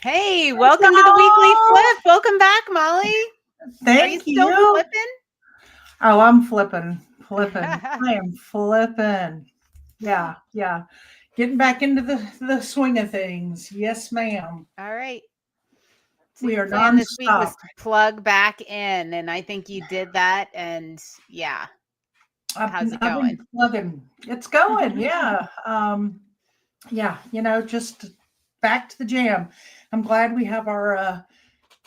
Hey, welcome to the weekly flip. Welcome back, Molly. Are you Thank still you. flipping? Oh, I'm flipping. I am flipping. Yeah. Getting back into the swing of things. Yes, ma'am. All right. So We your are plan this week was nonstop. to plug back in, and I think you did that. And yeah, I've how's been, it I've going? been plugging. It's going. Yeah. Yeah. Just back to the jam. I'm glad we have our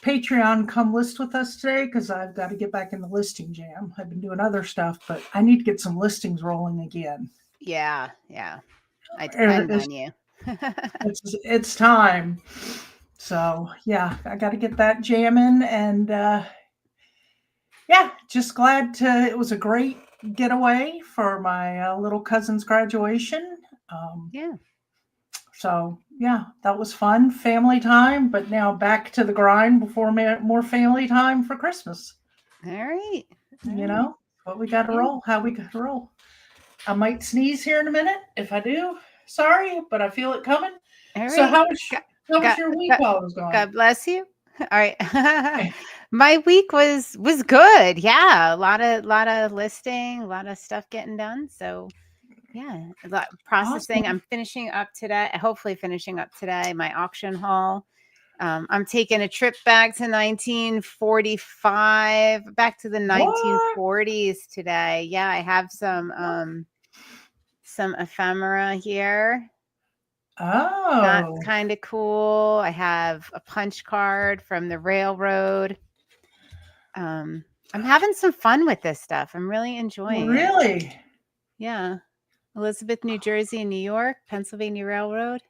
Patreon come list with us today because I've got to get back in the listing jam. I've been doing other stuff, but I need to get some listings rolling again. Yeah. I depend It's, on you. it's time. So yeah, I got to get that jamming, and yeah, just glad to. It was a great getaway for my little cousin's graduation. Yeah. So yeah, that was fun, family time. But now back to the grind before more family time for Christmas. All right. You know what we got to Yeah. roll, how we got to roll. I might sneeze here in a minute. If I do, sorry, but I feel it coming. All So right. how was God, your week God, while it was gone? God bless you. All right. My week was good. Yeah, a lot of listing, a lot of stuff getting done. So yeah, a lot processing. Awesome. I'm finishing up today. Hopefully, finishing up today my auction haul. I'm taking a trip back to 1945, back to the What? 1940s today. Yeah, I have some ephemera here. That's Oh, kind of cool. I have a punch card from the railroad. I'm having some fun with this stuff. I'm really enjoying it. really? Yeah. Elizabeth, New Jersey, and New York, Pennsylvania Railroad,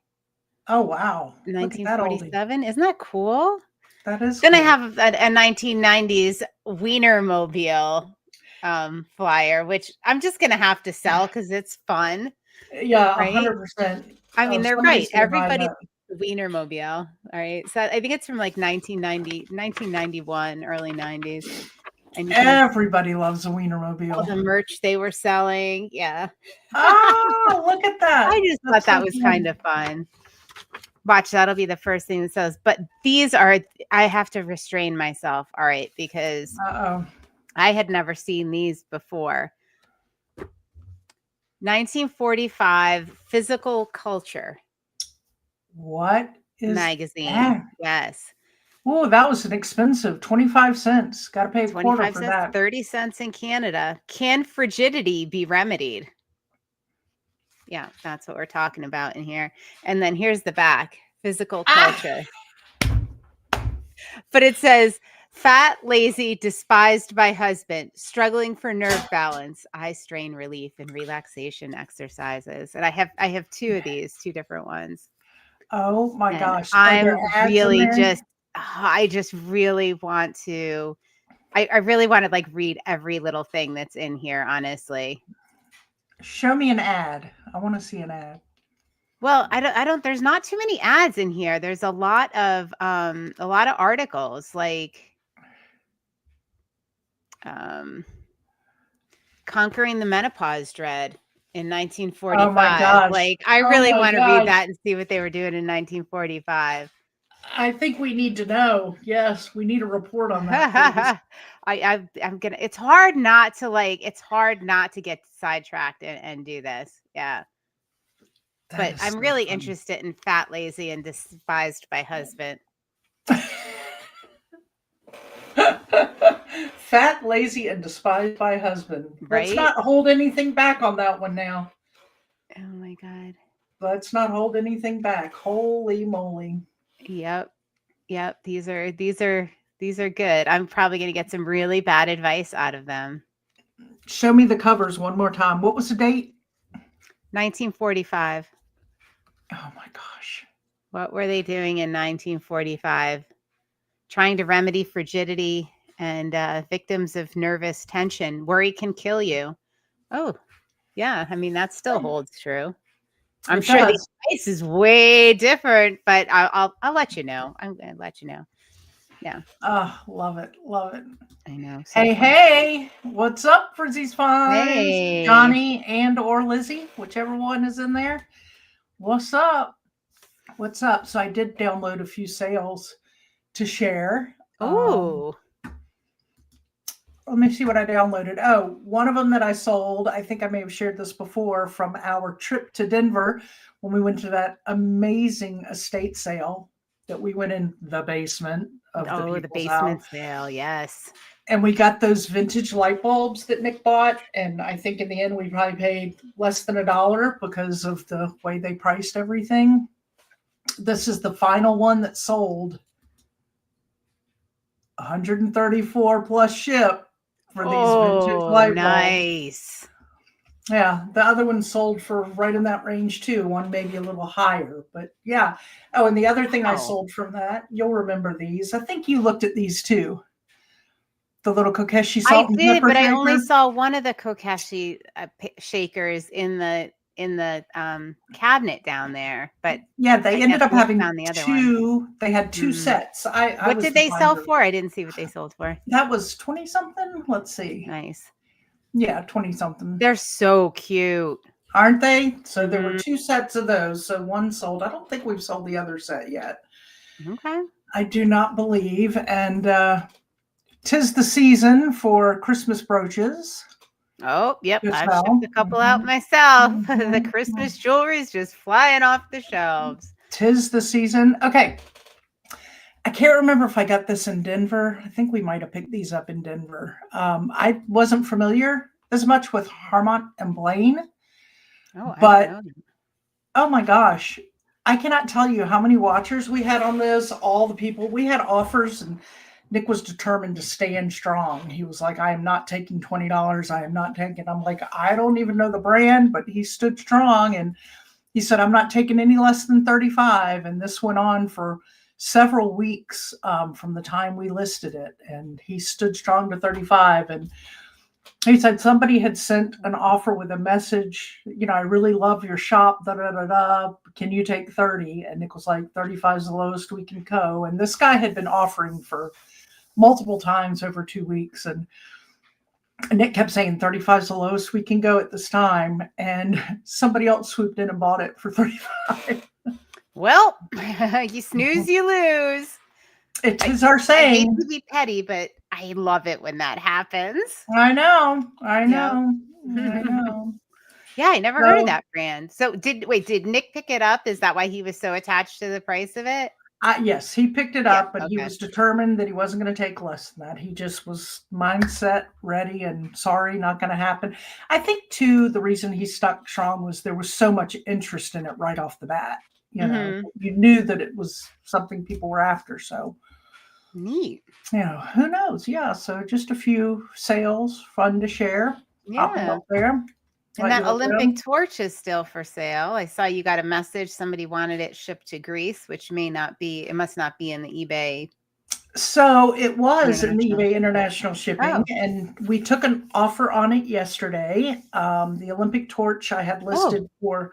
Oh, wow. Look at that oldie. 1947. Isn't that cool? That is Then I cool. have a 1990s Wienermobile flyer, which I'm just going to have to sell because it's fun, Yeah, right? 100%. I mean, Oh, they're right. somebody's gonna buy Everybody that. loves the Wienermobile. All right. So I think it's from like 1991, early 90s. And you can Everybody loves a all Wienermobile. the merch they were selling. Yeah. Ah, look at that. I just thought That's that so was kind fun. of fun. Watch, that'll be the first thing that says. But these are, I have to restrain myself. All right. Because Uh-oh. I had never seen these before. 1945 Physical Culture What is magazine. that? Yes. Oh, that was an expensive 25 cents. Got to pay a quarter 25 for cents, that. 30 cents in Canada. Can frigidity be remedied? Yeah, that's what we're talking about in here. And then here's the back, physical Ah! culture. But it says fat, lazy, despised by husband, struggling for nerve balance, eye strain relief, and relaxation exercises. And I have two of these, two different ones. Oh my And gosh. Are there ads in there? I just really want to I really want to like read every little thing that's in here, honestly. Show me an ad. I want to see an ad. Well, I don't there's not too many ads in here. There's a lot of articles like um Conquering the Menopause Dread in Oh my 1945. gosh. Like I Oh really my want to read gosh. that and see what they were doing in 1945. I think we need to know. Yes, we need a report on that, please. I'm gonna it's hard not to it's hard not to get sidetracked and do this. Yeah. That But is I'm so really funny. interested in fat, lazy, and despised by husband. Fat, lazy, and despised by husband. Let's Right? not hold anything back on that one now. Oh my god. Let's not hold anything back. Holy moly. Yep. Yep. These are good. I'm probably gonna get some really bad advice out of them. Show me the covers one more time. What was the date? 1945. Oh my gosh. What were they doing in 1945? Trying to remedy frigidity and victims of nervous tension. Worry can kill you. Oh, yeah. I mean, that still holds true. I'm It sure the does. advice is way different, but I'll let you know. I'm gonna let you know. Yeah, Oh, love it. Love it. I know. So Hey, fun. hey, what's up, Frizzy's Finds? Hey. Johnny and or Lizzie, whichever one is in there. What's up? What's up? So I did download a few sales to share. Ooh. Let me see what I downloaded. Oh, one of them that I sold, I think I may have shared this before, from our trip to Denver when we went to that amazing estate sale that we went in the basement of the Oh, the people's house. basement sale. Yes. And we got those vintage light bulbs that Nick bought. And I think in the end, we probably paid less than $1 because of the way they priced everything. This is the final one that sold. 134 plus ship for these vintage Oh, light bulbs. nice. Yeah, the other one sold for right in that range too. One maybe a little higher, but yeah. Oh, and the other thing I Wow. sold from that, you'll remember these. I think you looked at these too. The little Kokeshi I salt and did, pepper but I only shaker. saw one of the Kokeshi shakers in the cabinet down there, but Yeah, they I ended up definitely having found the other one. two. They had two Mm. sets. I What was did the they sell finder. for? I didn't see what they sold for. That was 20 something. Let's see. Nice. Yeah, 20 something. They're so cute. Aren't they? So there were Mhm. two sets of those. So one sold. I don't think we've sold the other set yet. Okay. I do not believe. And 'tis the season for Christmas brooches Oh, yep. to I've shipped sell. a couple out myself. The Mhm. Christmas jewelry is just flying off the shelves. 'Tis the season. Okay. I can't remember if I got this in Denver. I think we might have picked these up in Denver. I wasn't familiar as much with Harmont and Blaine, Oh, I don't but know. oh my gosh, I cannot tell you how many watchers we had on this. All the people we had offers, and Nick was determined to stand strong. He was like, "I am not taking $20. I am not taking." I'm like, "I don't even know the brand," but he stood strong, and he said, "I'm not taking any less than 35." And this went on for several weeks from the time we listed it, and he stood strong to 35. And he said somebody had sent an offer with a message, "I really love your shop, da da da da. Can you take 30?" And Nick was like, 35 is the lowest we can go. And this guy had been offering for multiple times over 2 weeks. And Nick kept saying 35 is the lowest we can go at this time. And somebody else swooped in and bought it for 35. Well, you snooze, you lose. It I is our I hate saying. to be petty, but I love it when that happens. I know. I Yep. know. I know. Yeah, I never heard of So that brand. So did Nick pick it up? Is that why he was so attached to the price of it? yes, he picked it Yeah, up, but he okay. was determined that he wasn't going to take less than that. He just was mindset ready and sorry, not going to happen. I think too, the reason he stuck strong was there was so much interest in it right off the bat. Mhm. You knew that it was something people were after. So, Neat. who knows? Yeah. So just a few sales, fun to share. Pop them Yeah. up there. And Let you that look at Olympic them. torch is still for sale. I saw you got a message, somebody wanted it shipped to Greece, which it must not be in the eBay So it was in international eBay shipping. International Shipping, Oh. and we took an offer on it yesterday. The Olympic torch I had Oh. listed for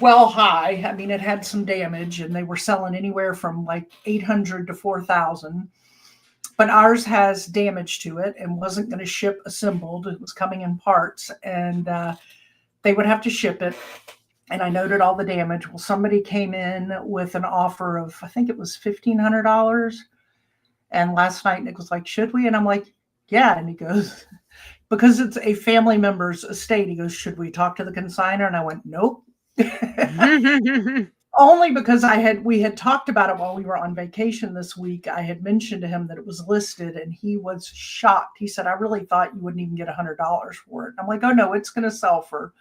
well high. I mean, it had some damage, and they were selling anywhere from like 800 to 4,000. But ours has damage to it and wasn't going to ship assembled. It was coming in parts, and they would have to ship it. And I noted all the damage. Well, somebody came in with an offer of, I think it was $1,500. And last night Nick was like, "Should we?" And I'm like, "Yeah." And he goes, "Because it's a family member's estate." He goes, "Should we talk to the consigner?" And I went, "Nope." Only because we had talked about it while we were on vacation this week. I had mentioned to him that it was listed, and he was shocked. He said, "I really thought you wouldn't even get $100 for it." I'm like, "Oh no, it's going to sell for.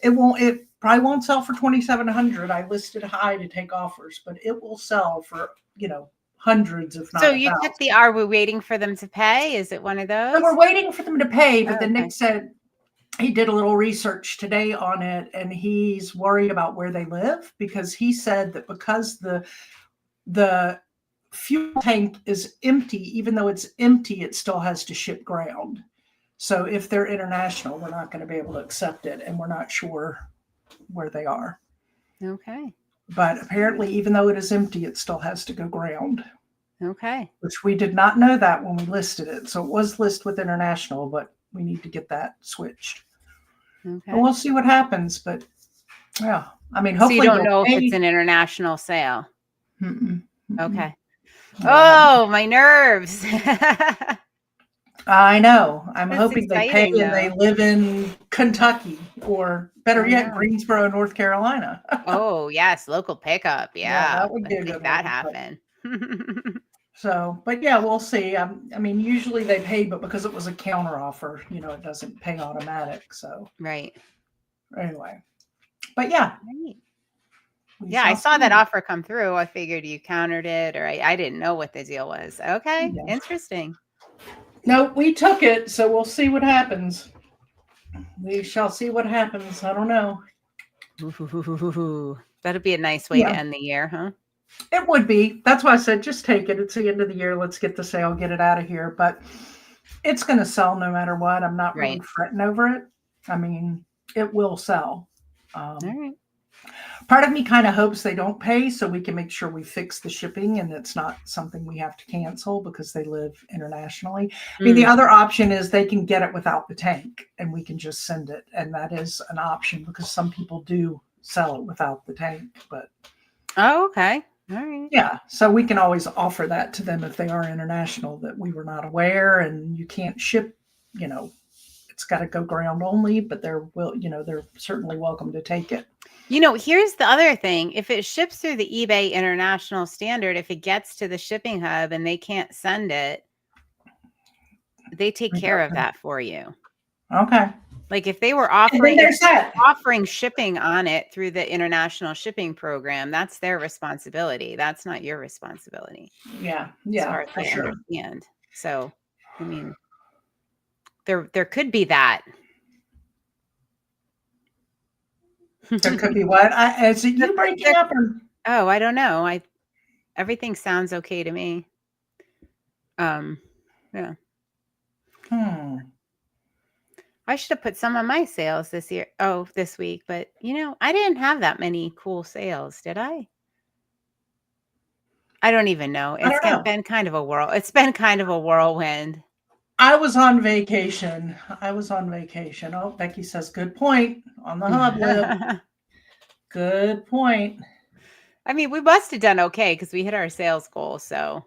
It won't. It probably won't sell for 2,700. I listed high to take offers, but it will sell for hundreds, if So not a you took the thousand." "Are we waiting for them to pay"? Is it one of So those? we're waiting for them to pay, Oh, but then okay. Nick said he did a little research today on it, and he's worried about where they live, because he said that because the fuel tank is empty, even though it's empty, it still has to ship ground. So if they're international, we're not going to be able to accept it, and we're not sure where they are. Okay. But apparently, even though it is empty, it still has to go ground, Okay. which we did not know that when we listed it. So it was listed with international, but we need to get that switched. And Okay. we'll see what happens. But yeah, I mean, So you hopefully don't they'll know if it's pay. an international sale. Mm-mm, mm-mm. Okay. Yeah. Oh, my nerves. I know. I'm That's hoping they pay exciting, and they though. live in Kentucky or better I yet, know. Greensboro, North Carolina. Oh, yes, local pickup. Yeah, Yeah, that would be let's a make good that one. happen. So, but yeah, we'll see. I mean, usually they pay, but because it was a counter offer, it doesn't pay automatic. So Right. anyway, but yeah, Right. we Yeah, I shall saw that see. offer come through. I figured you countered it, or I didn't know what the deal was. Okay, Yeah. interesting. No, we took it, so we'll see what happens. We shall see what happens. I don't know. Ooh, that'll be a nice way to Yeah, end the year, huh? it would be. That's why I said just take it. It's the end of the year. Let's get the sale, get it out of here. But it's going to sell no matter what. I'm not really Right. fretting over it. I mean, it will sell. All right. Part of me kind of hopes they don't pay so we can make sure we fix the shipping and it's not something we have to cancel because they live internationally. I mean, the Mm. other option is they can get it without the tank and we can just send it. And that is an option because some people do sell it without the tank. But Oh, okay. All right. yeah, so we can always offer that to them if they are international that we were not aware and you can't ship, it's got to go ground only, but they're certainly welcome to take it. Here's the other thing. If it ships through the eBay International Standard, if it gets to the shipping hub and they can't send it, they take care of that for you. Okay. Like if they were And then there's that. offering shipping on it through the international shipping program, that's their responsibility. That's not your responsibility. Yeah, As yeah, far as for I sure. understand. So, I mean, there could be that. There could be what? Is it you breaking up or? Oh, I don't know. Everything sounds okay to me. Yeah. I should have put some on my sales this week, but I didn't have that many cool sales, did I? I don't even know. I don't know. Been kind of a it's been kind of a whirlwind. I was on vacation. Oh, Becky says, good point on the hub lib. Good point. I mean, we must have done okay because we hit our sales goal. So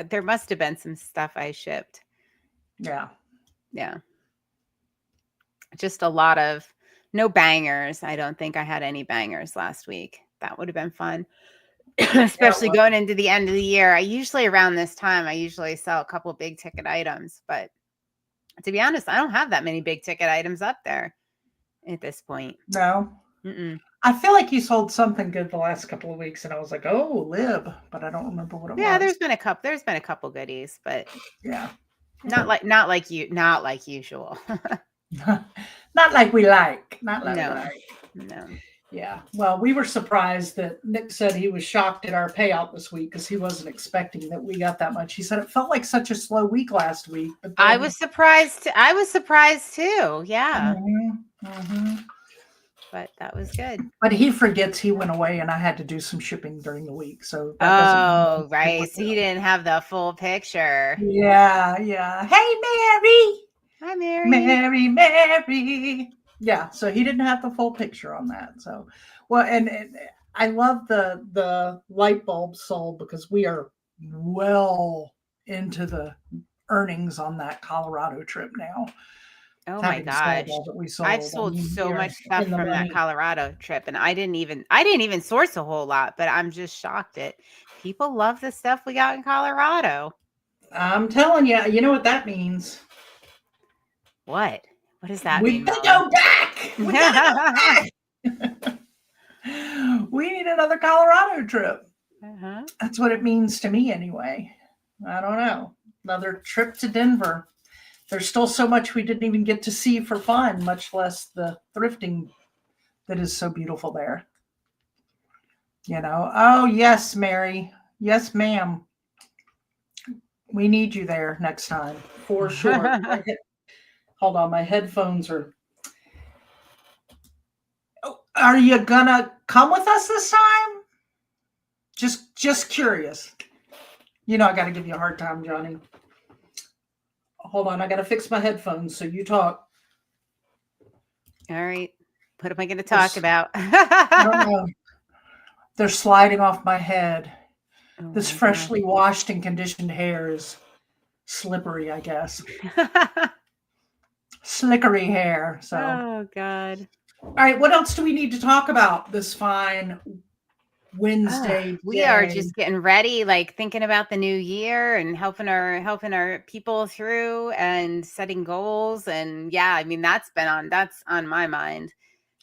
there must have been some stuff I shipped. Yeah. Yeah. Just a lot of no bangers. I don't think I had any bangers last week. That would have been fun. Especially going into the end of the year. Around this time, I usually sell a couple big ticket items. But to be honest, I don't have that many big ticket items up there at this point. No. Mm-mm. I feel like you sold something good the last couple of weeks, and I was like, "Oh, lib," but I don't remember what it was. Yeah, there's been a couple goodies, but yeah, not like usual. Not like we like. Not like No. we like. No. Yeah. Well, we were surprised that Nick said he was shocked at our payout this week because he wasn't expecting that we got that much. He said it felt like such a slow week last week. But I was surprised. I was surprised too. Yeah. But that was good. But he forgets he went away and I had to do some shipping during the week. So that right. So he didn't have the full picture. Yeah, yeah. Hey, Mary. Hi, Mary. Mary. Yeah, so he didn't have the full picture on that. So, well, and I love the light bulb sold because we are well into the earnings on that Colorado trip now. Oh my gosh. I've sold so much stuff from that Colorado trip and I didn't even source a whole lot, but I'm just shocked at people love the stuff we got in Colorado. I'm telling you, you know what that means? What? What does that mean? We gotta go back. We gotta go back. We need another Colorado trip. That's what it means to me anyway. I don't know. Another trip to Denver. There's still so much we didn't even get to see for fun, much less the thrifting that is so beautiful there. Oh, yes, Mary. Yes, ma'am. We need you there next time for sure. Hold on, my headphones are. Oh, are you gonna come with us this time? Just curious. I got to give you a hard time, Johnny. Hold on, I got to fix my headphones so you talk. All right. What am I going to They're talk s- about? I don't know. They're sliding off my head. Oh This my God. freshly washed and conditioned hair is slippery, I guess. Slickery hair. So, Oh God. all right, what else do we need to talk about this fine Wednesday We are day? just getting ready, like thinking about the new year and helping our people through and setting goals. And yeah, I mean that's on my mind.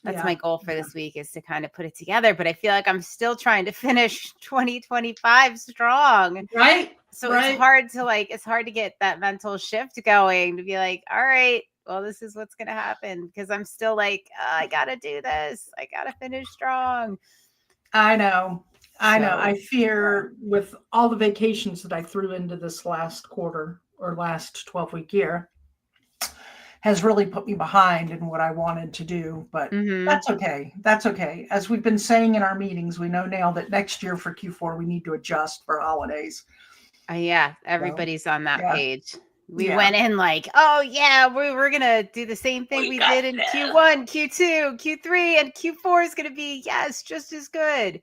That's my Yeah, goal for this week is to kind of put it together. But I feel like I'm still trying to finish 2025 strong. right, So right. it's hard to get that mental shift going to be like, all right, well, this is what's gonna happen because I'm still like, I gotta do this. I gotta finish strong. I know. I know. So I fear with all the vacations that I threw into this last quarter or last 12-week year has really put me behind in what I wanted to do, but hmm that's okay. That's okay. As we've been saying in our meetings, we know now that next year for Q4 we need to adjust for holidays. Yeah, So, everybody's on that yeah. page. We Yeah. went in like, oh yeah, we're gonna do the same thing We we got did in this. Q1, Q2, Q3, and Q4 is gonna be yes, just as good.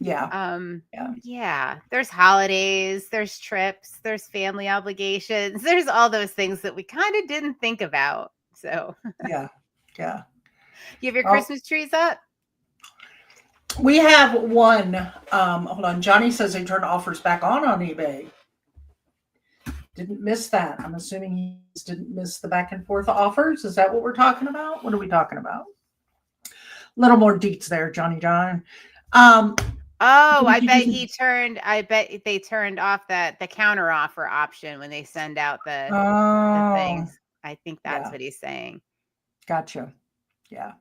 Yeah. Um, Yeah. yeah, there's holidays, there's trips, there's family obligations, there's all those things that we kind of didn't think about. So, Yeah. Yeah. you have your Oh, Christmas trees up? we have one. Hold on. Johnny says they turned offers back on eBay. Didn't miss that. I'm assuming he didn't miss the back and forth offers. Is that what we're talking about? What are we talking about? A little more deets there, Johnny John. Um, Oh, what did you do? I bet they turned off the counter offer option when they send out the Oh, things. I think that's yeah. what he's saying. Gotcha. Yeah.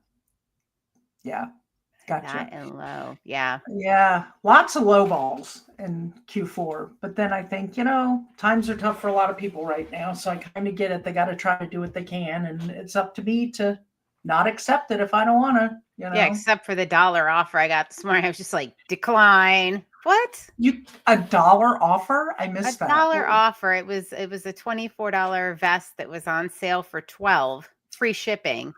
Yeah. Gotcha. That and low. Yeah. Yeah. Lots of low balls in Q4. But then I think, times are tough for a lot of people right now. So I kind of get it. They got to try to do what they can. And it's up to me to not accept it if I don't want Yeah, to. except for the dollar offer I got this morning. I was just like, decline. What? A dollar offer? I A missed that. dollar offer. It was a $24 vest that was on sale for 12, free shipping.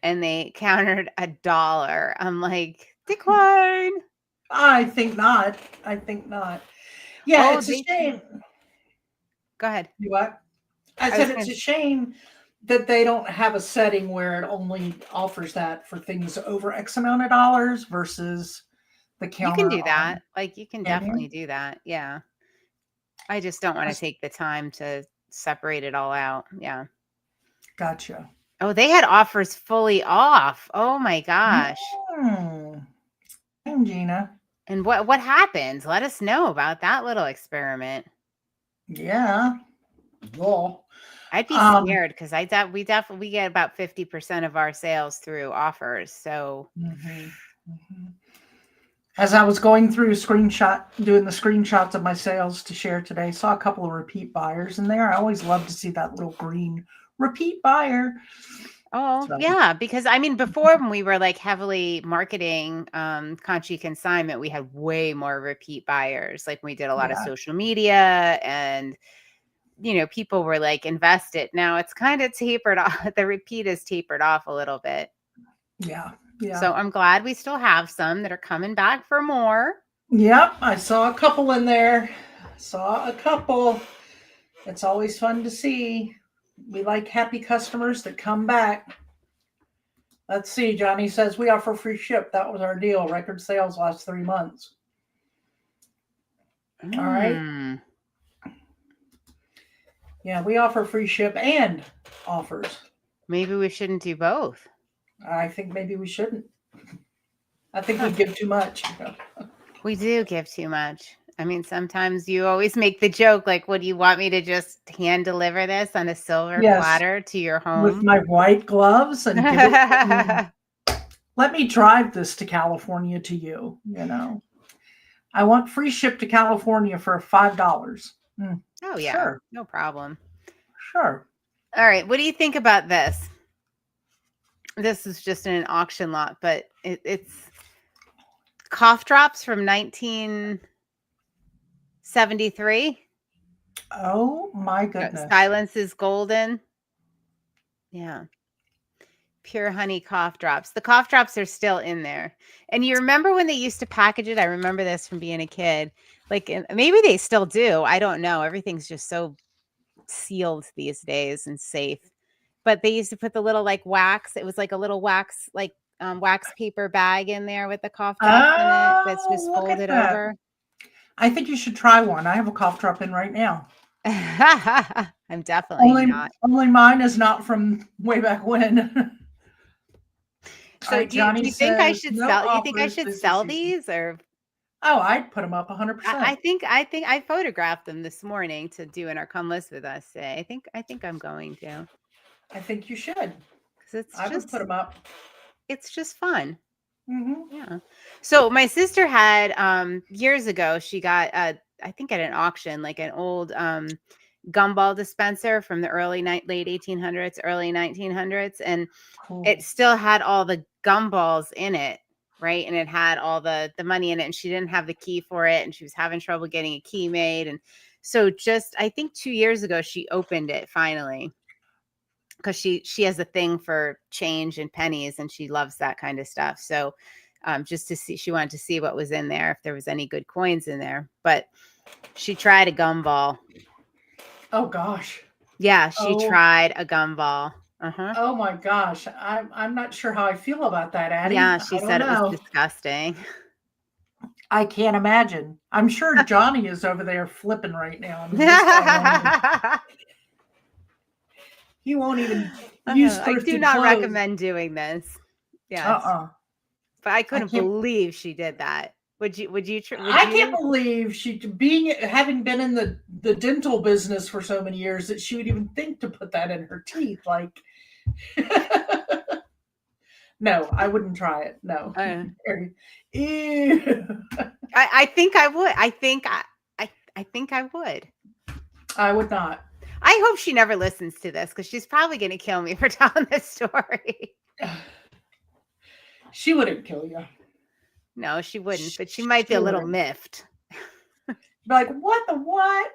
And they countered a dollar. I'm like, decline. I think not. I think not. Yeah, Oh, it's a shame. go ahead. You what? I I said was it's gonna a shame that they don't have a setting where it only offers that for things over X amount of dollars versus the You can counter do on. that. Like you can Can you? definitely do that. Yeah. I just don't want to That's- take the time to separate it all out. Yeah. Gotcha. Oh, they had offers fully off. Oh my gosh. Hmm. Hey, Gina. And what happened? Let us know about that little experiment. Yeah. Well, I'd be um, scared because we definitely get about 50% of our sales through offers. So mhm, mhm. As I was going through doing the screenshots of my sales to share today, saw a couple of repeat buyers in there. I always love to see that little green repeat buyer. oh, So, yeah, because I mean, before when we were like heavily marketing Consignment, we had way more repeat buyers. Like we did a lot of yeah, social media and people were like invested. Now it's kind of tapered off. The repeat is tapered off a little bit. yeah, yeah. So I'm glad we still have some that are coming back for more. Yep, I saw a couple in there. Saw a couple. It's always fun to see. We like happy customers that come back. Let's see. Johnny says we offer free ship. That was our deal. Record sales last 3 months. All right. Mm. Yeah, we offer free ship and offers. Maybe we shouldn't do both. I think maybe we shouldn't. I think we Huh. give too much. We do give too much. I mean, sometimes you always make the joke like, "What do you want me to just hand deliver this on a silver Yes, platter to your with home?" my white gloves and give it. Let me drive this to California to you. I want free ship to California for $5. Oh yeah, Sure, no problem. sure. All right, what do you think about this? This is just in an auction lot, but it's cough drops from 1973. Oh my goodness. Silence is golden. Yeah. Pure honey cough drops. The cough drops are still in there. And you remember when they used to package it? I remember this from being a kid. Like maybe they still do. I don't know. Everything's just so sealed these days and safe. But they used to put the little like wax. It was like a little wax paper bag in there with the cough drops in it that's Oh, just look at folded that. over. I think you should try one. I have a cough drop in right now. I'm definitely not. Only mine is not from way back when. All So right, Johnny do you think I says should no sell? You think I offers, should busy sell season. these, or Oh, I'd put them up 100%. I think I photographed them this morning to do in our come list with us today. I think I'm going to, I think you should. because I would put them up. it's just fun. Mm-hmm. Yeah. So my sister had years ago, she got I think at an auction, like an old gumball dispenser from the late 1800s, early 1900s, and Cool. it still had all the gumballs in it, right? And it had all the money in it, and she didn't have the key for it, and she was having trouble getting a key made. And so just I think 2 years ago she opened it finally, because she has a thing for change and pennies, and she loves that kind of stuff. So just to see, she wanted to see what was in there, if there was any good coins in there. But she tried a gumball. Oh gosh. Yeah, she Oh. tried a gumball. Uh-huh. Oh my gosh. I'm not sure how I feel about that, Addie. Yeah, I she don't said it was know. disgusting. I can't imagine. I'm sure Johnny is over there flipping right now. I mean, he won't even use I do thrifted not clothes. recommend doing this. Yes. But I couldn't believe she did that. Would you I can't believe having been in the dental business for so many years that she would even think to put that in her teeth. Like, no, I wouldn't try it. No. Ew. I think I would. I think I would. I would not. I hope she never listens to this, because she's probably going to kill me for telling this story. She wouldn't kill you. No, she wouldn't, but she might be a little miffed. Like, what the what?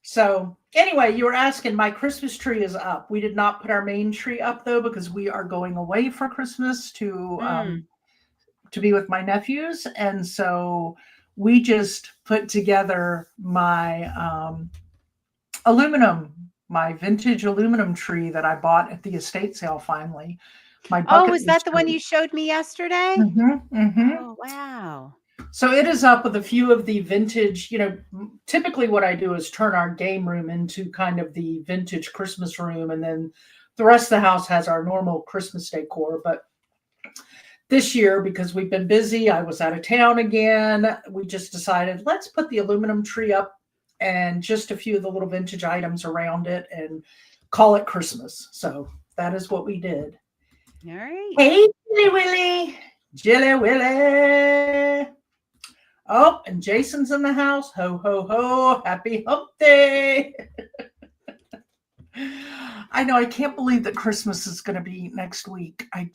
So anyway, you were asking, my Christmas tree is up. We did not put our main tree up though, because we are going away for Christmas to be with my nephews. And so we just put together my my vintage aluminum tree that I bought at the estate sale finally. Oh, was that the one you showed me yesterday? Mm-hmm, mm-hmm. Oh, wow. So it is up with a few of the vintage, typically what I do is turn our game room into kind of the vintage Christmas room. And then the rest of the house has our normal Christmas decor. But this year, because we've been busy, I was out of town again, we just decided, let's put the aluminum tree up and just a few of the little vintage items around it and call it Christmas. So that is what we did. All right. Hey, Jilly Willy. Oh, and Jason's in the house. Ho, ho, ho. Happy hump day. I know. I can't believe that Christmas is going to be next week. I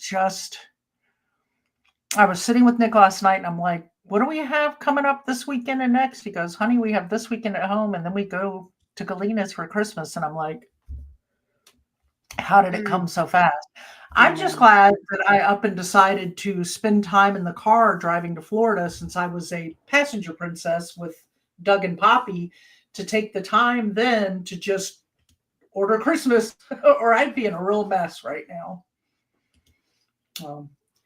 was sitting with Nick last night and I'm like, what do we have coming up this weekend and next? He goes, honey, we have this weekend at home and then we go to Galina's for Christmas. And I'm like, how did it come so fast? I'm just glad that I up and decided to spend time in the car driving to Florida, since I was a passenger princess with Doug and Poppy, to take the time then to just order Christmas or I'd be in a real mess right now.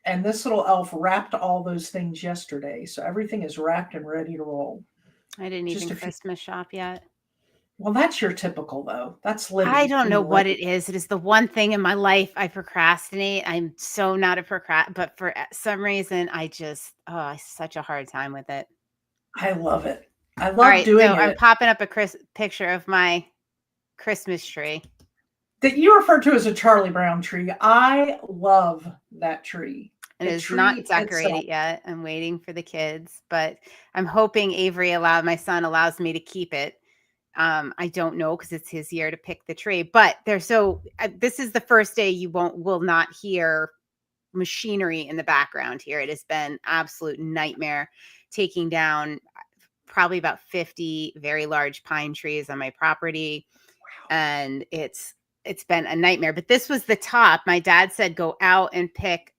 And this little elf wrapped all those things yesterday. So everything is wrapped and ready to roll. I didn't even Christmas shop yet. Well, that's your typical, though. That's living. I don't know what it is. It is the one thing in my life I procrastinate. I'm so not a but for some reason, I such a hard time with it. I love it. I love doing it. I'm popping up a picture of my Christmas tree that you refer to as a Charlie Brown tree. I love that tree. It is not decorated yet. I'm waiting for the kids, but I'm hoping my son allows me to keep it. I don't know, because it's his year to pick the tree, but this is the first day you will not hear machinery in the background here. It has been absolute nightmare taking down probably about 50 very large pine trees on my property. And it's it's been a nightmare. But this was the top. My dad said, go out and pick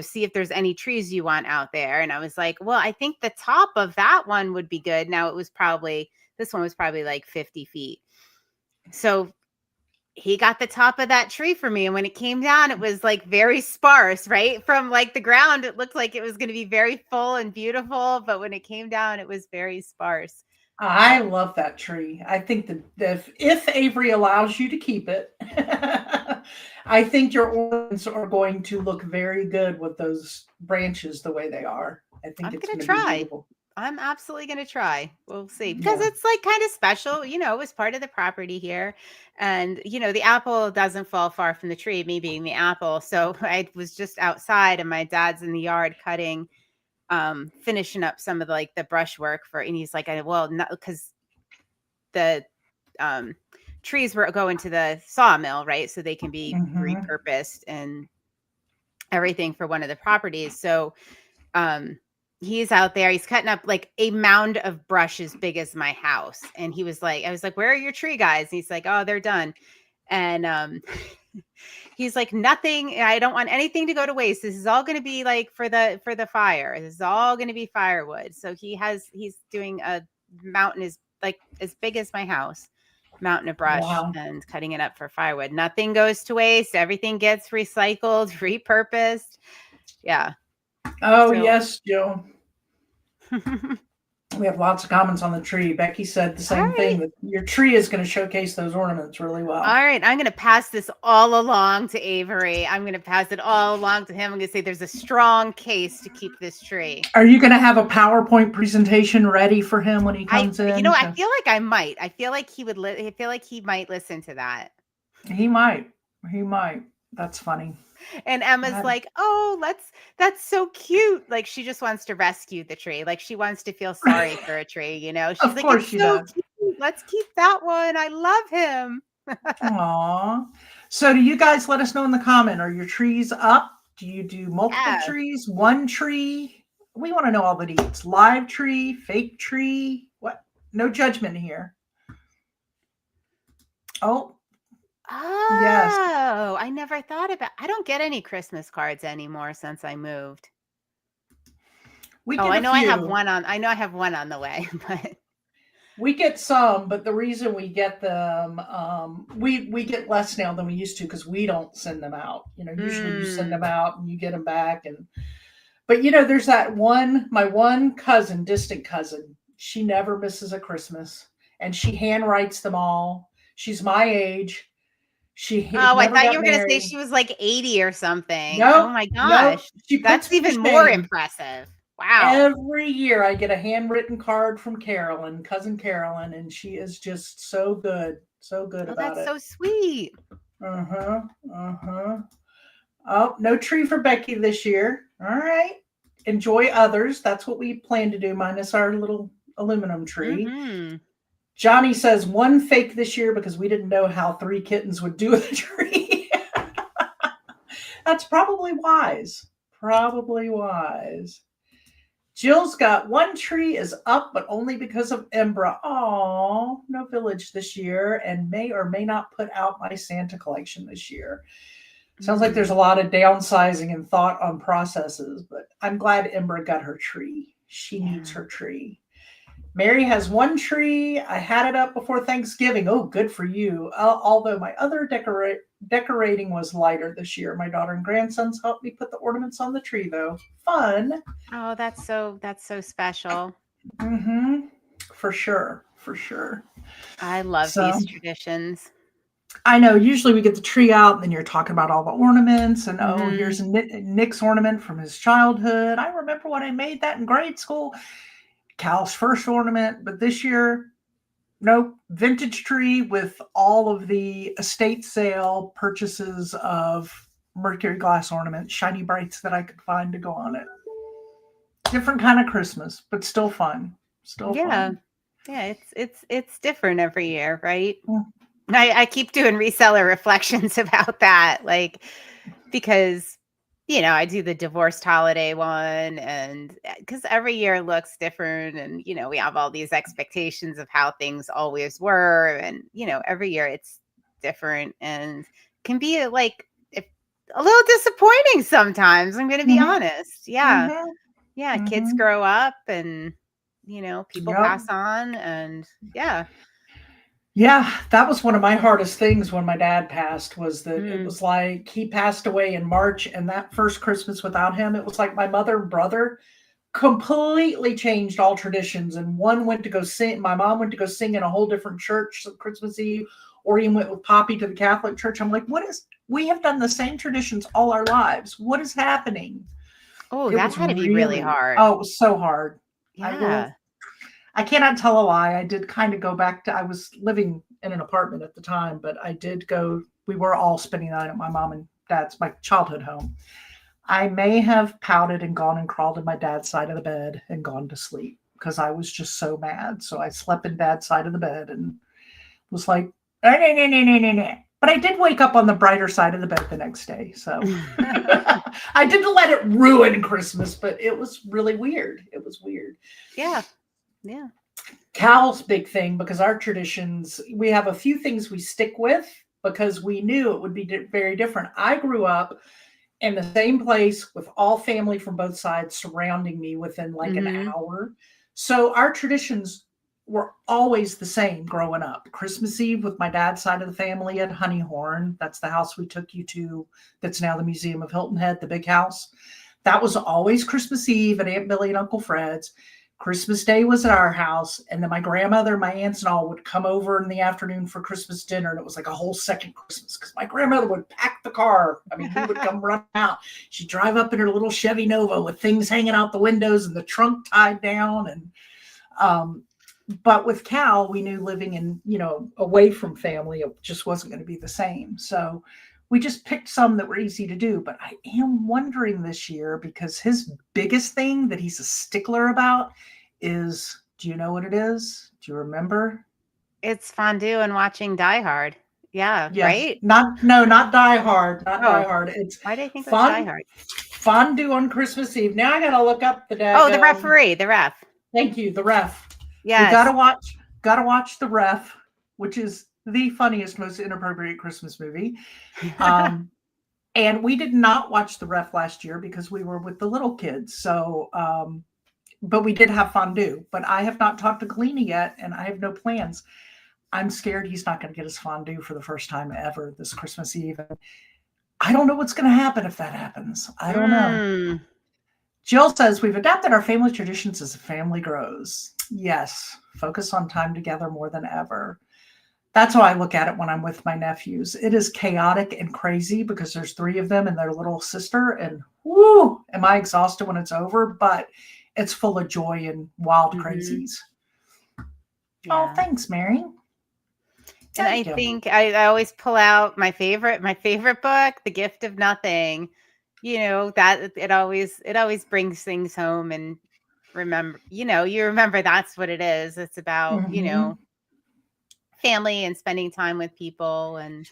see if there's any trees you want out there. And I was like, well, I think the top of that one would be good. Now this one was probably like 50 feet. So he got the top of that tree for me. And when it came down, it was like very sparse, right? From like the ground, it looked like it was going to be very full and beautiful. But when it came down, it was very sparse. I love that tree. I think that if Avery allows you to keep it, I think your ornaments are going to look very good with those branches the way they are. I think I'm it's going going to to be try. beautiful. I'm absolutely going to try. We'll see. Because Yeah. it's like kind of special, it was part of the property here. And, the apple doesn't fall far from the tree, me being the apple. So I was just outside and my dad's in the yard cutting, finishing up some of the brushwork and he's like, well, no, because the trees were going to the sawmill, right? So they can be Mhm. repurposed and everything for one of the properties. So, he's out there, he's cutting up like a mound of brush as big as my house. And I was like, where are your tree guys? And he's like, oh, they're done. And he's like, nothing, I don't want anything to go to waste. This is all going to be like for the fire. This is all going to be firewood. So he's doing a mountain as big as my house, mountain of brush, Wow. and cutting it up for firewood. Nothing goes to waste. Everything gets recycled, repurposed. Yeah. Oh, So yes, Jill. We have lots of comments on the tree. Becky said the all same right. thing, that your tree is going to showcase those ornaments really well. All right. I'm going to pass this all along to Avery. I'm going to pass it all along to him. I'm going to say there's a strong case to keep this tree. Are you going to have a PowerPoint presentation ready for him when he comes in? I feel like I might. I feel like he would. I feel like he might listen to that. He might. He might. That's funny. And Emma's like, oh, that's so cute. Like she just wants to rescue the tree. Like she wants to feel sorry for a tree, She's Of like, course it's she so does. cute. Let's keep that one. I love him. Aw. So do you guys let us know in the comment, are your trees up? Do you do multiple Yeah. trees? One tree? We want to know all the deets. Live tree, fake tree? What? No judgment here. Oh, yes. Oh, I never thought about. I don't get any Christmas cards anymore since I moved. We Oh, get I a know I have few. one on. I know I have one on the way, but We get some, but the reason we get them, we get less now than we used to because we don't send them out. Usually you send them out and you get them back, but there's that my one cousin, distant cousin. She never misses a Christmas, and she handwrites them all. She's my age. She oh, I never thought you got were going to say married. she was like 80 or something. Oh Nope, my nope. gosh. She puts That's me to even more shame. impressive. Wow. Every year I get a handwritten card from Carolyn, cousin Carolyn, and she is just so good Oh, about that's it. so sweet. Uh-huh. Uh-huh. Oh, no tree for Becky this year. All right. Enjoy others. That's what we plan to do, minus our little aluminum tree. Mm-hmm. Johnny says one fake this year because we didn't know how 3 kittens would do with a tree. That's probably wise. Probably wise. Jill's got one tree is up, but only because of Embra. Oh, no village this year, and may or may not put out my Santa collection this year. Sounds like there's a lot of downsizing and thought on processes, but I'm glad Embra got her tree. She needs her tree. Mary has one tree. I had it up before Thanksgiving. Oh, good for you. Although my other decorating was lighter this year. My daughter and grandsons helped me put the ornaments on the tree, though. Fun. Oh, that's so special. Mm-hmm. For sure. For sure. I love So these traditions. I know usually we get the tree out and then you're talking about all the ornaments and oh, Mm-hmm. here's Nick's ornament from his childhood. I remember when I made that in grade school. Cal's first ornament, but this year, nope, vintage tree with all of the estate sale purchases of Mercari glass ornaments, shiny brights that I could find to go on it. Different kind of Christmas, but still fun. Still fun. Yeah, it's different every year, right? Mm. I keep doing reseller reflections about that, like because I do the divorced holiday one, and because every year looks different, and we have all these expectations of how things always were, and every year it's different and can be like a little disappointing sometimes. I'm going to be Mm-hmm. honest. Yeah. Mm-hmm. Yeah. Kids Mm-hmm. grow up and, people Yep. pass on and yeah. Yeah, that was one of my hardest things when my dad passed was that it Mm. was like he passed away in March and that first Christmas without him, it was like my mother and brother completely changed all traditions. And one went to go sing, my mom went to go sing in a whole different church on Christmas Eve, or even went with Poppy to the Catholic church. I'm like, we have done the same traditions all our lives. What is happening? Oh, It that was had to be really really, hard. oh, it was so hard. I will Yeah. I cannot tell a lie. I did kind of go back to, I was living in an apartment at the time, but I did go, we were all spending the night at my mom and dad's, my childhood home. I may have pouted and gone and crawled in my dad's side of the bed and gone to sleep because I was just so mad. So I slept in dad's side of the bed and was like, "Eh, nah, nah, nah, nah, nah, nah." But I did wake up on the brighter side of the bed the next day. So I didn't let it ruin Christmas, but it was really weird. It was weird. Yeah. Yeah. Cal's big thing because our traditions, we have a few things we stick with because we knew it would be very different. I grew up in the same place with all family from both sides surrounding me within like an Mhm. hour. So our traditions were always the same growing up. Christmas Eve with my dad's side of the family at Honeyhorn. That's the house we took you to. That's now the Museum of Hilton Head, the big house. That was always Christmas Eve at Aunt Billy and Uncle Fred's. Christmas Day was at our house, and then my grandmother, my aunts, and all would come over in the afternoon for Christmas dinner, and it was like a whole second Christmas because my grandmother would pack the car. I mean, we would come run out. She'd drive up in her little Chevy Nova with things hanging out the windows and the trunk tied down, and um, but with Cal, we knew living in, away from family, it just wasn't going to be the same. So we just picked some that were easy to do. But I am wondering this year because his biggest thing that he's a stickler about is, do you know what it is? Do you remember? It's fondue and watching Die Hard. Yeah, Yes. right? Not, no, not Die Hard, not Die Oh, Hard. It's why did I think it was Die fun, Hard? fondue on Christmas Eve. Now I got to look up the Oh, the daggum. referee, the ref. Thank you, the ref. We Yes. gotta watch the ref, which is the funniest, most inappropriate Christmas movie. Um, and we did not watch the ref last year because we were with the little kids. So, but we did have fondue. But I have not talked to Galena yet, and I have no plans. I'm scared he's not going to get his fondue for the first time ever this Christmas Eve. I don't know what's going to happen if that happens. I don't know. Mm. Jill says we've adapted our family traditions as the family grows. Yes, focus on time together more than ever. That's how I look at it when I'm with my nephews. It is chaotic and crazy because there's three of them and their little sister, and whoo, am I exhausted when it's over? But it's full of joy and wild Mhm. crazies. Oh, Yeah. thanks, Mary. And I Thank you. think I always pull out my favorite book, The Gift of Nothing. That it always brings things home and you remember that's what it is. It's about, Mm-hmm. family and spending time with people and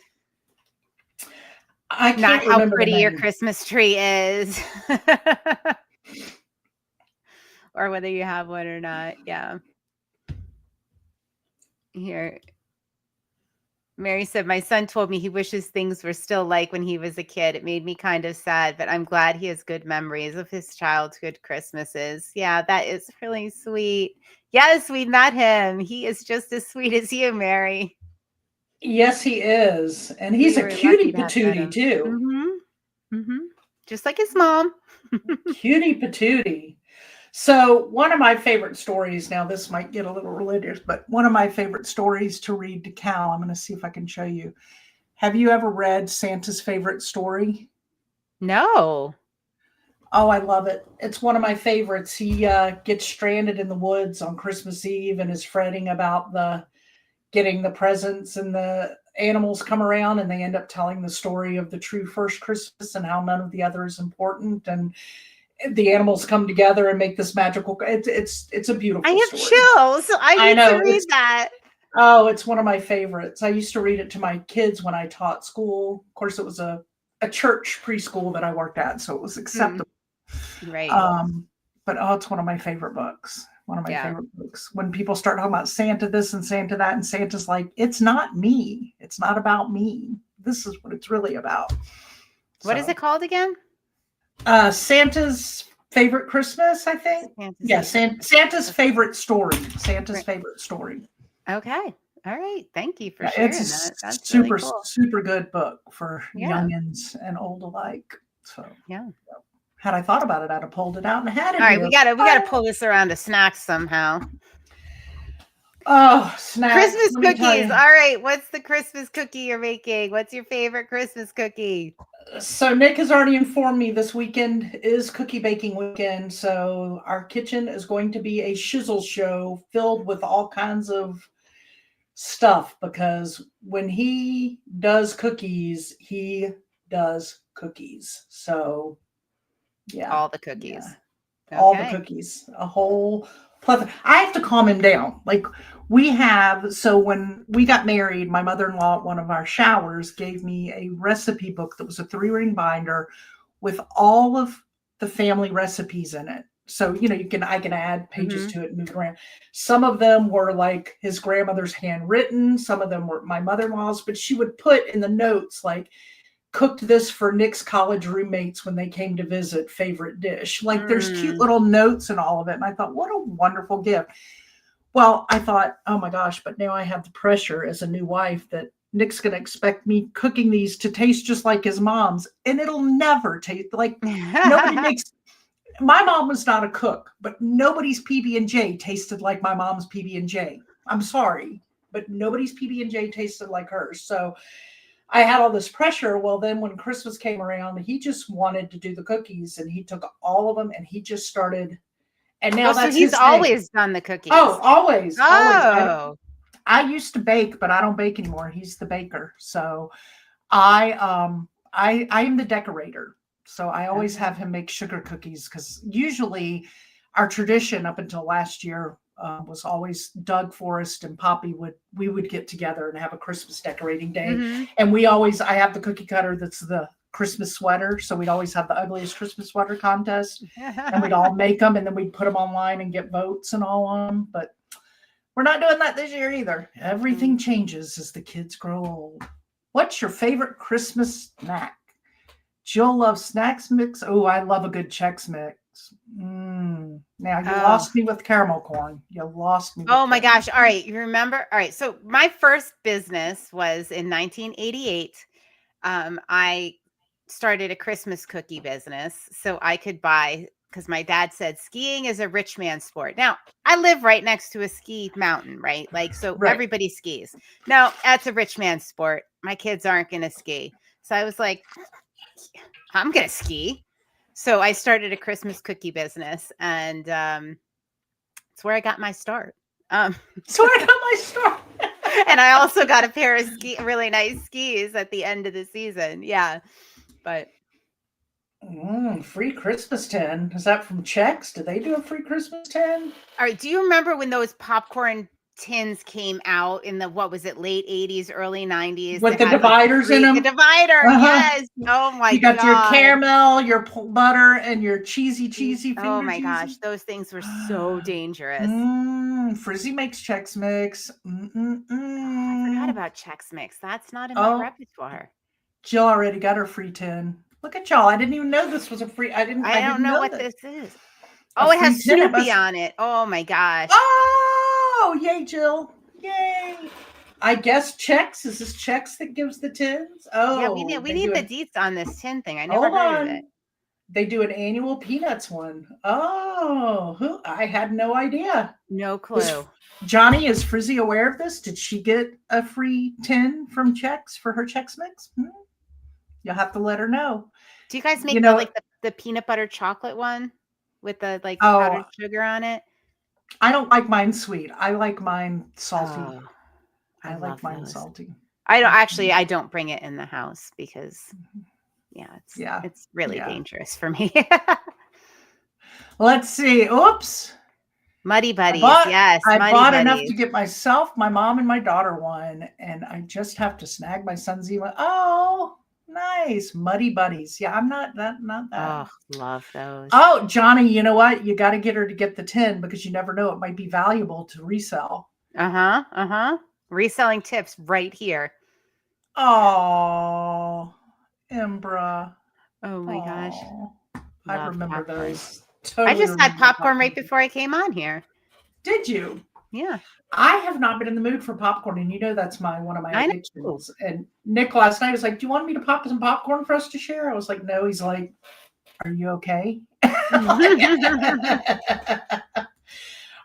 I not can't how remember the pretty your name. Christmas tree is. Or whether you have one or not. Yeah. Here, Mary said, my son told me he wishes things were still like when he was a kid. It made me kind of sad, but I'm glad he has good memories of his childhood Christmases. Yeah, that is really sweet. Yes, we met him. He is just as sweet as you, Mary. Yes, he is. And he's We a were lucky cutie to have met patootie, him. too. Mm-hmm. Just like his mom. Cutie patootie. So, one of my favorite stories, now this might get a little religious, but one of my favorite stories to read to Cal, I'm going to see if I can show you. Have you ever read Santa's Favorite Story? No. Oh, I love it. It's one of my favorites. He gets stranded in the woods on Christmas Eve and is fretting about the getting the presents, and the animals come around and they end up telling the story of the true first Christmas and how none of the other is important, and the animals come together and make this magical. It's a I beautiful have story. chills. I I need to know read that. it's one of my favorites. I used to read it to my kids when I taught school. Of course, it was a church preschool that I worked at, so it was Mm, acceptable. right. Um, but it's one of my favorite books. One of my Yeah. favorite books. When people start talking about Santa this and Santa that, and Santa's like, it's not me. It's not about me. This is what it's really about. What is it called again? Santa's Favorite Christmas, I think. Fantasy. Santa's Favorite Story. Santa's Favorite Story. Okay. All right. Thank you for Yeah, sharing it's that. That's super, really cool. super good book for Yeah. youngins and old alike. So Yeah. had I thought about it, I'd have pulled it out and had it. All right, here. we gotta pull this around to snacks somehow. Oh, snacks. Christmas Let me tell cookies. you. All right. What's the Christmas cookie you're making? What's your favorite Christmas cookie? So Nick has already informed me this weekend is cookie baking weekend. So our kitchen is going to be a shizzle show filled with all kinds of stuff, because when he does cookies, he does cookies. So yeah. All the cookies. Yeah. All Okay. the cookies. A whole plethora. I have to calm him down. Like so when we got married, my mother-in-law at one of our showers gave me a recipe book that was a 3-ring binder with all of the family recipes in it. So, I can add pages to it and move around. Some of them were like his grandmother's handwritten. Some of them were my mother-in-law's, but she would put in the notes, like, cooked this for Nick's college roommates when they came to visit, favorite dish. Like, there's cute little notes and all of it. And I thought, what a wonderful gift. Well, I thought, oh my gosh, but now I have the pressure as a new wife that Nick's going to expect me cooking these to taste just like his mom's. And it'll never taste like nobody makes. My mom was not a cook, but nobody's PB&J tasted like my mom's PB&J. I'm sorry, but nobody's PB&J tasted like hers. So I had all this pressure. Well, then when Christmas came around, he just wanted to do the cookies, and he took all of them and he just started. And now that's so he's his always done the cookies. Oh, always. Oh. I used to bake, but I don't bake anymore. He's the baker. So I am the decorator. So I always have him make sugar cookies, because usually our tradition up until last year was always Doug Forrest and Poppy we would get together and have a Christmas decorating day. And I have the cookie cutter that's the Christmas sweater. So we'd always have the ugliest Christmas sweater contest, and we'd all make them, and then we'd put them online and get votes and all on them. But we're not doing that this year either. Everything changes as the kids grow old. What's your favorite Christmas snack? Jill loves snacks mix. Oh, I love a good Chex Mix. Now you lost me with caramel corn. You lost me. Oh my gosh. All right. You remember? All right. So my first business was in 1988. I started a Christmas cookie business so I could buy, because my dad said skiing is a rich man's sport. Now, I live right next to a ski mountain, right? Like, so everybody skis. Now, that's a rich man's sport. My kids aren't going to ski. So I was like, I'm going to ski. So I started a Christmas cookie business, and it's where I got my start. And I also got a pair of really nice skis at the end of the season. Yeah. But free Christmas tin. Is that from Chex? Did they do a free Christmas tin? All right. Do you remember when those popcorn tins came out in the, what was it, late 80s, early 90s? With the dividers in them? The divider, yes. Oh my God. You got your caramel, your butter, and your cheesy finger Oh my cheesy. Gosh. Those things were so dangerous. Frizzy makes Chex Mix. I forgot about Chex Mix. That's not in my repertoire. Jill already got her free tin. Look at y'all. I didn't even know this was a free. I don't know what this is. Oh, it has Snoopy on it. Oh my gosh. Oh, yay, Jill. Yay. I guess Chex. Is this Chex that gives the tins? Oh, yeah, we need the deets on this tin thing. I never heard of it. They do an annual Peanuts one. Oh, I had no idea. No clue. Johnny, is Frizzy aware of this? Did she get a free tin from Chex for her Chex Mix? You'll have to let her know. Do you guys make the peanut butter chocolate one with the powdered sugar on it? I don't like mine sweet. I like mine salty. Oh, I like mine salty. I don't bring it in the house because it's really dangerous for me. Let's see. Oops. Muddy Buddies. I bought enough to get myself, my mom, and my daughter one, and I just have to snag my son's email. Oh, Nice. Muddy Buddies. Yeah, I'm not that. Oh, love those. Oh, Johnny, you know what? You got to get her to get the tin because you never know. It might be valuable to resell. Reselling tips right here. Oh, Embra. Oh my gosh. Oh, I Love remember popcorn. those. I Totally just had remember the popcorn right before I came on here. Did you? Yeah. I have not been in the mood for popcorn, and you know that's one of my I know. addictions. And Nick last night was like, "Do you want me to pop some popcorn for us to share?" I was like, "No." He's like, "Are you okay?"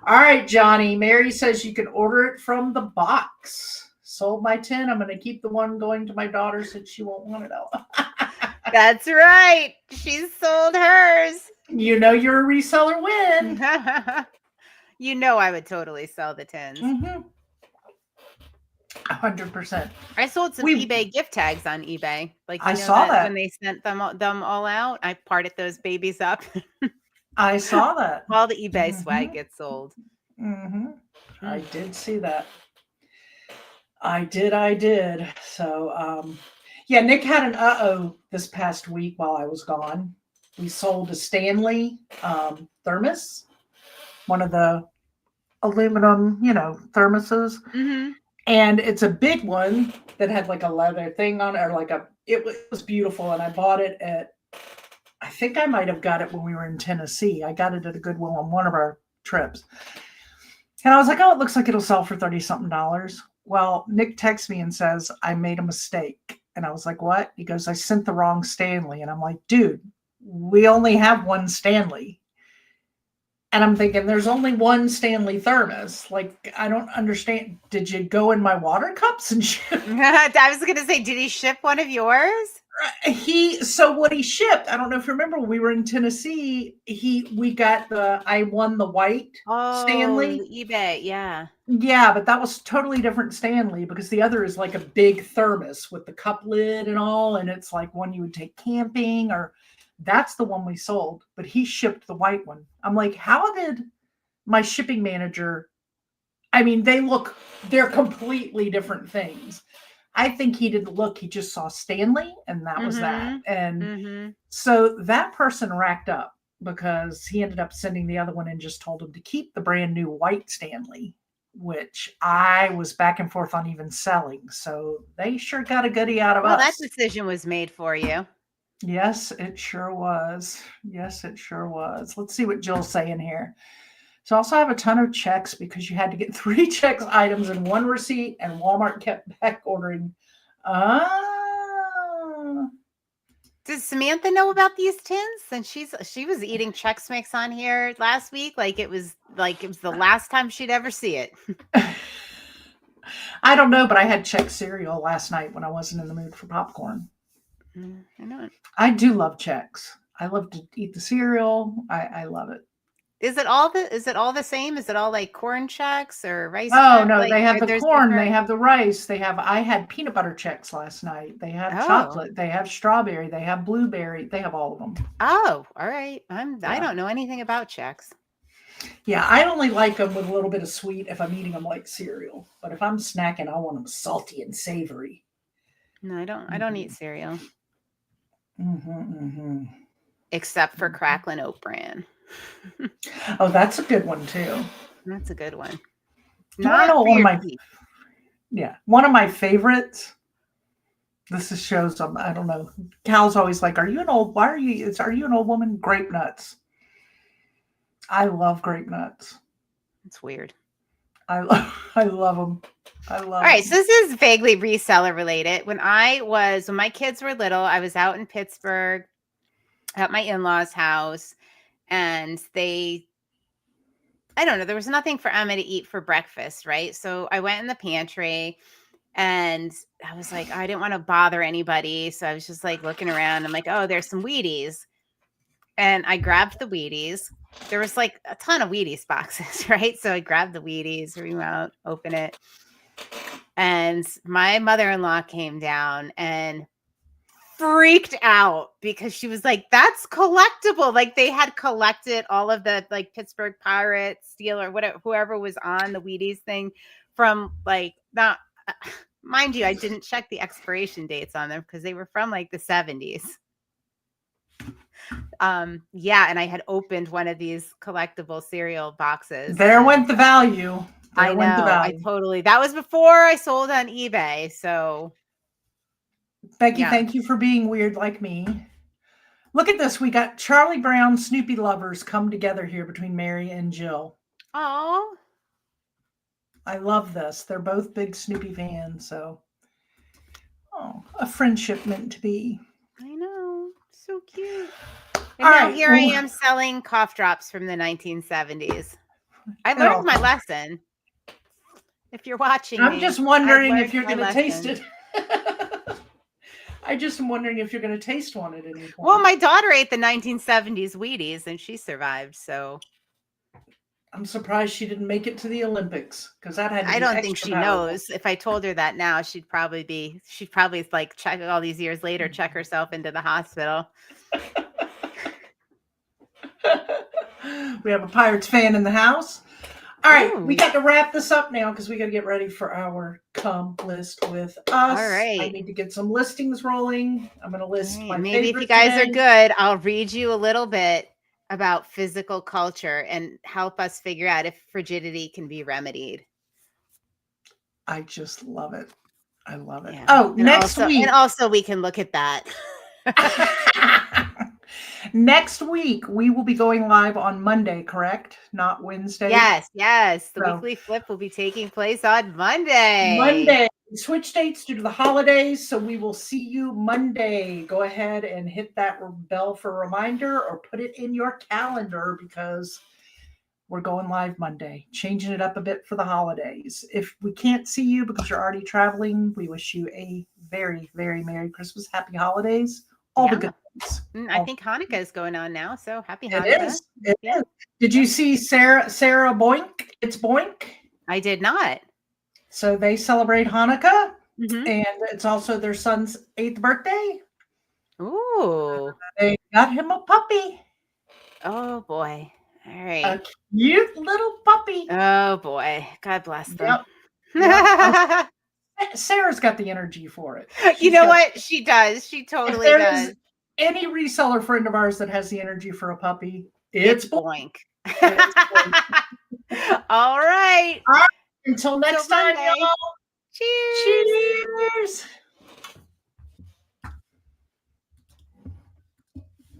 All right, Johnny. Mary says you can order it from the box. Sold my 10. I'm going to keep the one going to my daughter since she won't want it out. That's right. She sold hers. You know you're a reseller win. You know I would totally sell the tins. 100%. I sold some eBay gift tags on eBay. Like I saw that when they sent them all out. I parted those babies up. I saw that. All the eBay swag gets sold. I did see that. I did. So, yeah, Nick had an this past week while I was gone. We sold a Stanley thermos, one of the aluminum, thermoses. And it's a big one that had like a leather thing on it, or it was beautiful. And I bought it I think I might have got it when we were in Tennessee. I got it at a Goodwill on one of our trips. And I was like, oh, it looks like it'll sell for $30-something. Well, Nick texts me and says, I made a mistake. And I was like, what? He goes, I sent the wrong Stanley. And I'm like, dude, we only have one Stanley. And I'm thinking, there's only one Stanley thermos. Like, I don't understand. Did you go in my water cups and ship? I was going to say, did he ship one of yours? So what he shipped, I don't know if you remember, we were in Tennessee. I won the white Stanley. eBay, yeah. Yeah, but that was totally different Stanley because the other is like a big thermos with the cup lid and all. And it's like one you would take camping, or that's the one we sold, but he shipped the white one. I'm like, how did my shipping manager, I mean, they're completely different things. I think he didn't look, he just saw Stanley and that was that. And so that person racked up because he ended up sending the other one and just told him to keep the brand new white Stanley, which I was back and forth on even selling. So they sure got a goodie out of us. Well, that decision was made for you. Yes, it sure was. Let's see what Jill's saying here. So I also have a ton of checks because you had to get 3 checks items and 1 receipt, and Walmart kept back ordering. Does Samantha know about these tins? And she was eating Chex Mix on here last week. It was the last time she'd ever see it. I don't know, but I had Chex cereal last night when I wasn't in the mood for popcorn. I know it. I do love Chex. I love to eat the cereal. I love it. Is it all the same? Is it all like corn Chex or rice? Oh no, they have the corn, they have the rice, I had peanut butter Chex last night. They have chocolate, they have strawberry, they have blueberry, they have all of them. Oh, all right. I don't know anything about Chex. Yeah, I only like them with a little bit of sweet if I'm eating them like cereal. But if I'm snacking, I want them salty and savory. No, I don't eat cereal. Except for Cracklin' Oat Bran. Oh, that's a good one too. That's a good one. One of my favorites. This shows I don't know. Cal's always like, are you an old woman? Grape nuts. I love grape nuts. It's weird. I love them. All right, so this is vaguely reseller related. When my kids were little, I was out in Pittsburgh at my in-laws' house, and I don't know, there was nothing for Emma to eat for breakfast, right? So I went in the pantry and I was like, I didn't want to bother anybody. So I was just like looking around. I'm like, oh, there's some Wheaties. And I grabbed the Wheaties. There was like a ton of Wheaties boxes, right? So I grabbed the Wheaties, remote, open it. And my mother-in-law came down and freaked out because she was like, that's collectible. Like they had collected all of the like Pittsburgh Pirates, Steeler, whatever, whoever was on the Wheaties thing from like, not, Mind you, I didn't check the expiration dates on them because they were from like the 70s. Yeah, and I had opened one of these collectible cereal boxes. There went the value. I know. That was before I sold on eBay. So Becky, yeah. thank you for being weird like me. Look at this. We got Charlie Brown Snoopy lovers come together here between Mary and Jill. Oh, I love this. They're both big Snoopy fans. So, a friendship meant to be. I know. So cute. And now here I am selling cough drops from the 1970s. I learned my lesson. If you're watching, I'm just wondering if you're going to taste it. I just am wondering if you're going to taste one at any point. Well, my daughter ate the 1970s Wheaties and she survived. So I'm surprised she didn't make it to the Olympics because that had to be I don't think she powerful. knows. If I told her that now, she'd probably like check all these years later, check herself into the hospital. We have a Pirates fan in the house. All right, we got to wrap this up now because we got to get ready for our come list with us. All right. I need to get some listings rolling. I'm going to list my maybe if you guys are good, I'll read you a little bit about physical culture and help us figure out if frigidity can be remedied. I just love it. I love it. Yeah. Oh, next week. And also we can look at that. Next week, we will be going live on Monday, correct? Not Wednesday? Yes. The weekly flip will be taking place on Monday. Switch dates due to the holidays, so we will see you Monday. Go ahead and hit that bell for a reminder or put it in your calendar because we're going live Monday, changing it up a bit for the holidays. If we can't see you because you're already traveling, we wish you a very, very Merry Christmas, Happy Holidays, all the good things. I think Hanukkah is going on now, so Happy Hanukkah. It is. Did you see Sarah Boink? It's Boink. I did not. So they celebrate Hanukkah, and it's also their son's 8th birthday. Ooh. They got him a puppy. Oh, boy. All right. A cute little puppy. Oh, boy. God bless them. Yep. Sarah's got the energy for it. You know what? She does. She totally does. Any reseller friend of ours that has the energy for a puppy, it's Boink. All right. Until next time, y'all. Cheers. Cheers.